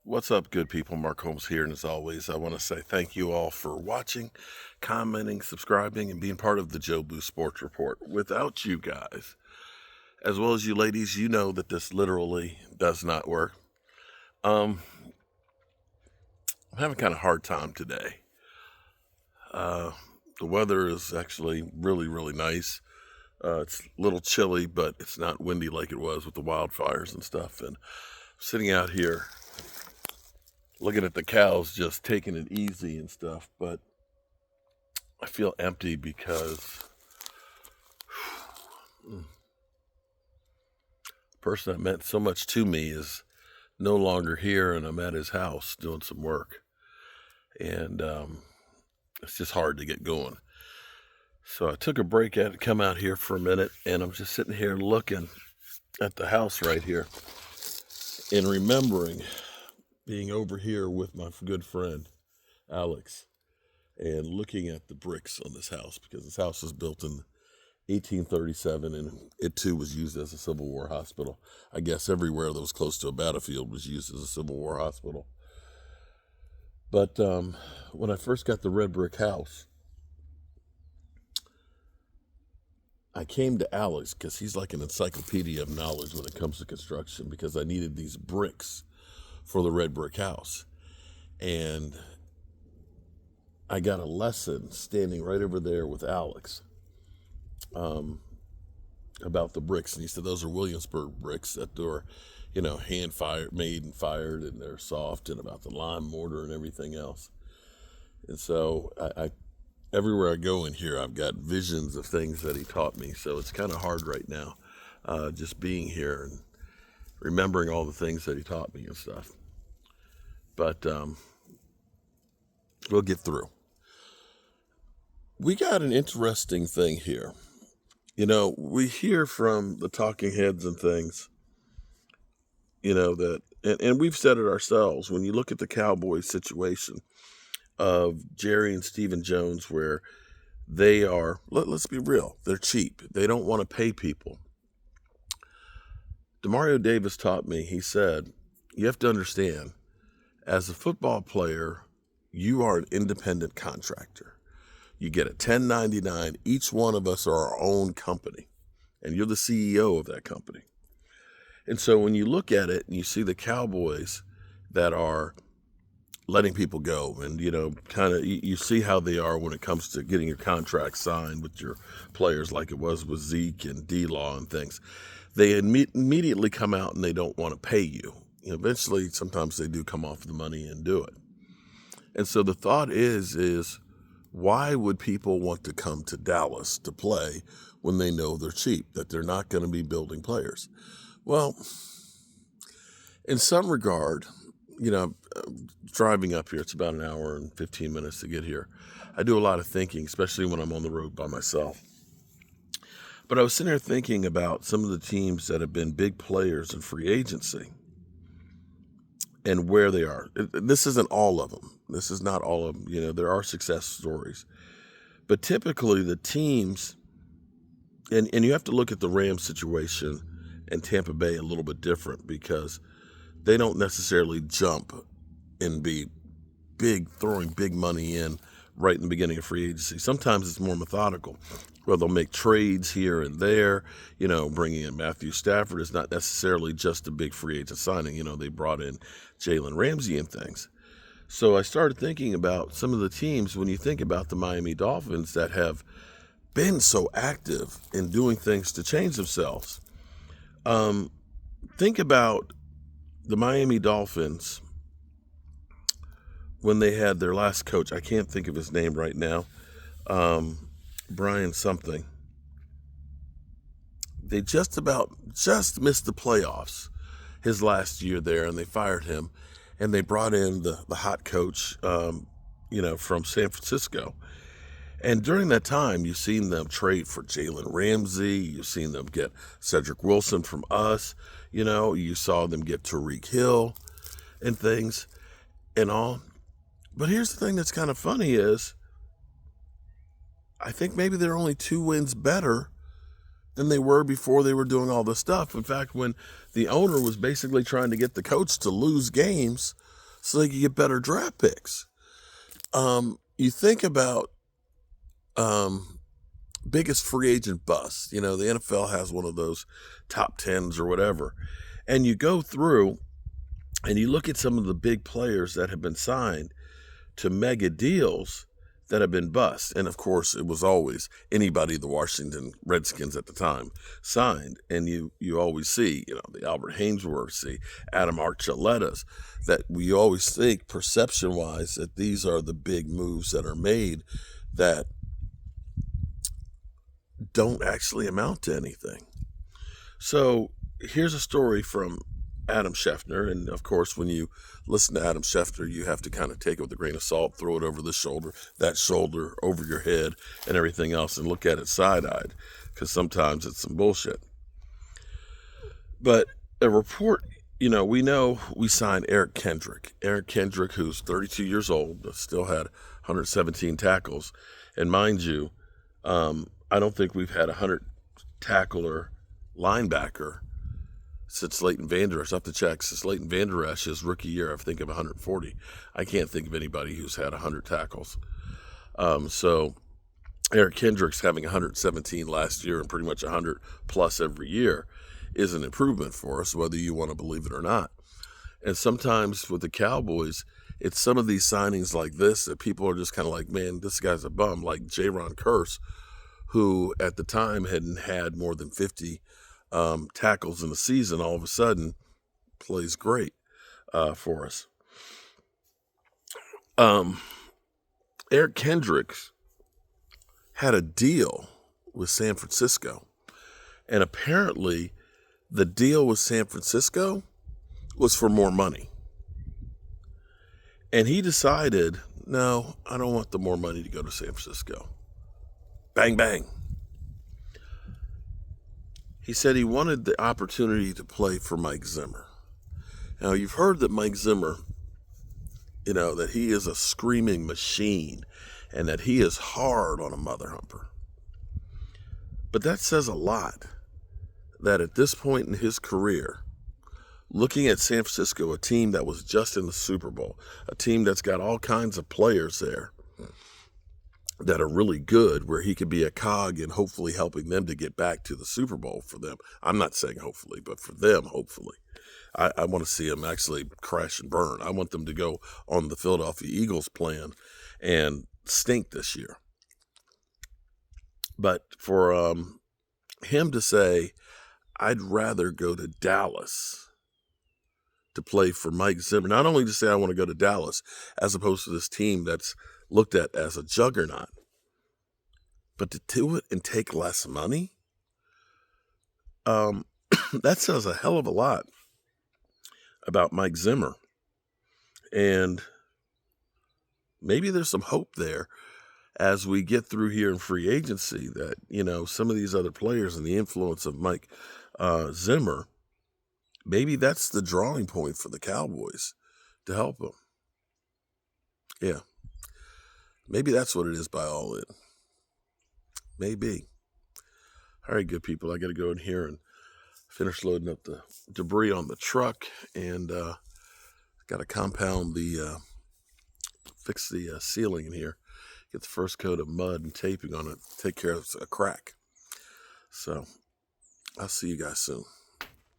What's up, good people? Mark Holmes here, and as always, I want to say thank you all for watching, commenting, subscribing, and being part of the Joe Boo Sports Report. Without you guys, as well as you ladies, you know that this literally does not work. I'm having kind of a hard time today. The weather is actually really, really nice. It's a little chilly, but it's not windy like it was with the wildfires and stuff. And sitting out here looking at the cows just taking it easy and stuff, but I feel empty because the person that meant so much to me is no longer here, and I'm at his house doing some work, and it's just hard to get going. So I took a break at it, come out here for a minute, and I'm just sitting here looking at the house right here and remembering being over here with my good friend Alex and looking at the bricks on this house, because this house was built in 1837 and it too was used as a Civil War hospital. I guess everywhere that was close to a battlefield was used as a Civil War hospital. But when I first got the red brick house, I came to Alex because he's like an encyclopedia of knowledge when it comes to construction, because I needed these bricks for the red brick house. And I got a lesson standing right over there with Alex about the bricks. And he said, those are Williamsburg bricks that are, hand fired, made and fired, and they're soft, and about the lime mortar and everything else. And so I everywhere I go in here, I've got visions of things that he taught me. So it's kind of hard right now, just being here and remembering all the things that he taught me and stuff. But we'll get through. We got an interesting thing here. We hear from the talking heads and things, that, and we've said it ourselves, when you look at the Cowboys situation of Jerry and Stephen Jones, where they are, let's be real, they're cheap. They don't want to pay people. Demario Davis taught me, he said, you have to understand, as a football player, you are an independent contractor. You get a 1099. Each one of us are our own company, and you're the CEO of that company. And so when you look at it and you see the Cowboys that are letting people go, and, you see how they are when it comes to getting your contract signed with your players, like it was with Zeke and D-Law and things. They immediately come out and they don't want to pay you. Eventually, sometimes they do come off the money and do it. And so the thought is why would people want to come to Dallas to play when they know they're cheap, that they're not going to be building players? Well, in some regard, driving up here, it's about an hour and 15 minutes to get here. I do a lot of thinking, especially when I'm on the road by myself. But I was sitting here thinking about some of the teams that have been big players in free agency and where they are. This isn't all of them. This is not all of them. There are success stories. But typically the teams, and you have to look at the Rams situation and Tampa Bay a little bit different, because they don't necessarily jump and be big, throwing big money in right in the beginning of free agency. Sometimes it's more methodical, where they'll make trades here and there. Bringing in Matthew Stafford is not necessarily just a big free agent signing. They brought in Jalen Ramsey and things. So I started thinking about some of the teams, when you think about the Miami Dolphins, that have been so active in doing things to change themselves. Think about the Miami Dolphins when they had their last coach. I can't think of his name right now. Brian something. They just missed the playoffs his last year there, and they fired him, and they brought in the hot coach, from San Francisco. And during that time, you've seen them trade for Jalen Ramsey. You've seen them get Cedric Wilson from us. You saw them get Tyreek Hill and things and all. But here's the thing that's kind of funny is, I think maybe they're only 2 wins better than they were before they were doing all this stuff. In fact, when the owner was basically trying to get the coach to lose games so they can get better draft picks. You think about biggest free agent bust. The NFL has one of those top tens or whatever. And you go through and you look at some of the big players that have been signed to mega deals that have been bust. And of course, it was always anybody the Washington Redskins at the time signed. And you always see, the Albert Hainsworths, the Adam Archulettas, that we always think perception-wise that these are the big moves that are made that don't actually amount to anything. So here's a story from Adam Schefter. And of course, when you listen to Adam Schefter, you have to kind of take it with a grain of salt, throw it over the shoulder, that shoulder over your head and everything else, and look at it side-eyed, because sometimes it's some bullshit. But a report, we know we signed Eric Kendrick. Eric Kendrick, who's 32 years old, but still had 117 tackles. And mind you, I don't think we've had a 100-tackler linebacker since Leighton Vander Esch. I have to check. Since Leighton Vander Esch's rookie year, I think of 140. I can't think of anybody who's had 100 tackles. So Eric Kendrick's having 117 last year and pretty much 100 plus every year is an improvement for us, whether you want to believe it or not. And sometimes with the Cowboys, it's some of these signings like this that people are just kind of like, man, this guy's a bum, like Jaron Kearse, who at the time hadn't had more than 50 tackles in the season, all of a sudden plays great for us. Eric Kendricks had a deal with San Francisco, and apparently the deal with San Francisco was for more money. And he decided, no, I don't want the more money to go to San Francisco. Bang, bang. He said he wanted the opportunity to play for Mike Zimmer. Now, you've heard that Mike Zimmer, that he is a screaming machine and that he is hard on a mother humper. But that says a lot, that at this point in his career, looking at San Francisco, a team that was just in the Super Bowl, a team that's got all kinds of players there that are really good, where he could be a cog in hopefully helping them to get back to the Super Bowl for them. I'm not saying hopefully, but for them, hopefully. I want to see them actually crash and burn. I want them to go on the Philadelphia Eagles plan and stink this year. But for him to say, I'd rather go to Dallas to play for Mike Zimmer, not only to say I want to go to Dallas as opposed to this team that's looked at as a juggernaut, but to do it and take less money, that says a hell of a lot about Mike Zimmer. And maybe there's some hope there as we get through here in free agency that, some of these other players and the influence of Mike Zimmer, maybe that's the drawing point for the Cowboys to help them. Yeah. Maybe that's what it is by all in. Maybe. All right, good people. I got to go in here and finish loading up the debris on the truck, and got to compound fix the ceiling in here. Get the first coat of mud and taping on it. Take care of a crack. So I'll see you guys soon.